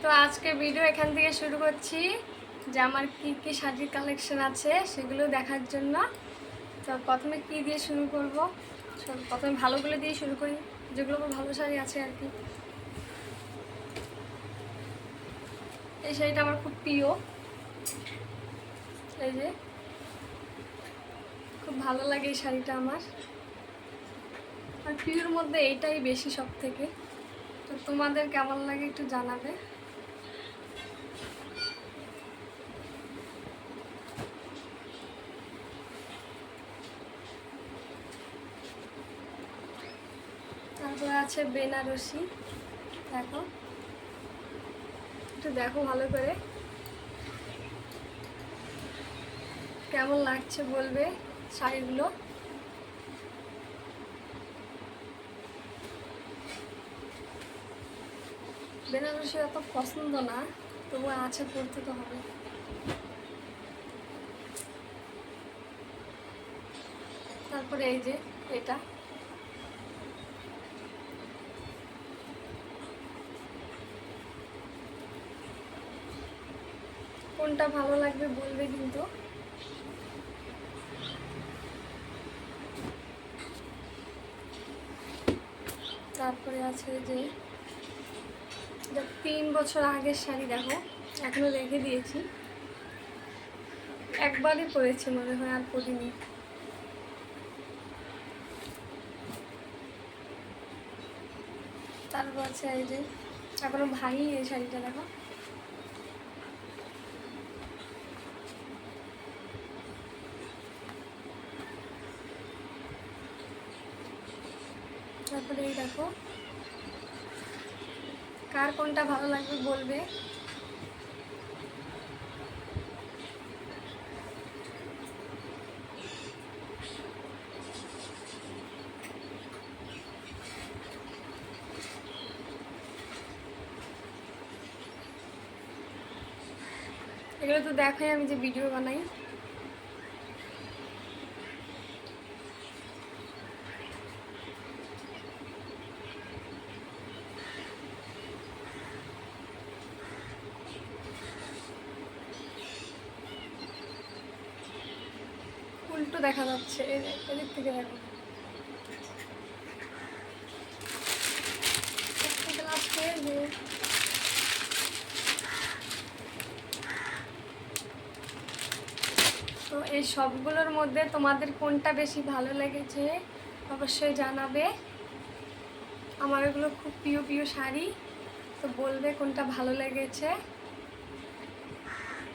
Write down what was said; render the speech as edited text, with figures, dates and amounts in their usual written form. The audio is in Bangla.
তো আজকে ভিডিও এখান থেকে শুরু করছি যে আমার কি কি শাড়ির কালেকশন আছে সেগুলো দেখার জন্য। তো প্রথমে কি দিয়ে শুরু করব? প্রথমে ভালোগুলো দিয়ে শুরু করি, যেগুলো আমার ভালো শাড়ি আছে আর কি। এই শাড়িটা আমার খুব প্রিয়, এই যে খুব ভালো লাগে এই শাড়িটা আমার, আর প্রিয়র মধ্যে এইটাই বেশি সব থেকে। তো তোমাদের কেমন লাগে একটু জানাবে। তারপরে আছে বেনারসি, দেখো একটু দেখো ভালো করে কেমন লাগছে বলবে শাড়িগুলো। বেনারসি অত পছন্দ না, তবু আছে, পড়তে তো হবে। তারপরে এই যে এটা, কোনটা ভালো লাগবে বলবে কিন্তু। তারপরে আছে যে 3 বছর আগের শাড়ি, দেখো এখনো রেখে দিয়েছি, একবারই পরেছি মনে হয়, আর পরিনি। তারপর আছে এই যে এখনো ভাঙি এই শাড়িটা, দেখো তারপরে এই দেখো, কার কোনটা ভালো লাগবে বলবে। এগুলো তো দেখাই আমি যে ভিডিও বানাই। উল্টো দেখা যাচ্ছে, এদিক থেকে দেখো। তো এই সবগুলোর মধ্যে তোমাদের কোনটা বেশি ভালো লেগেছে অবশ্যই জানাবে। আমার এগুলো খুব প্রিয় প্রিয় শাড়ি, তো বলবে কোনটা ভালো লেগেছে।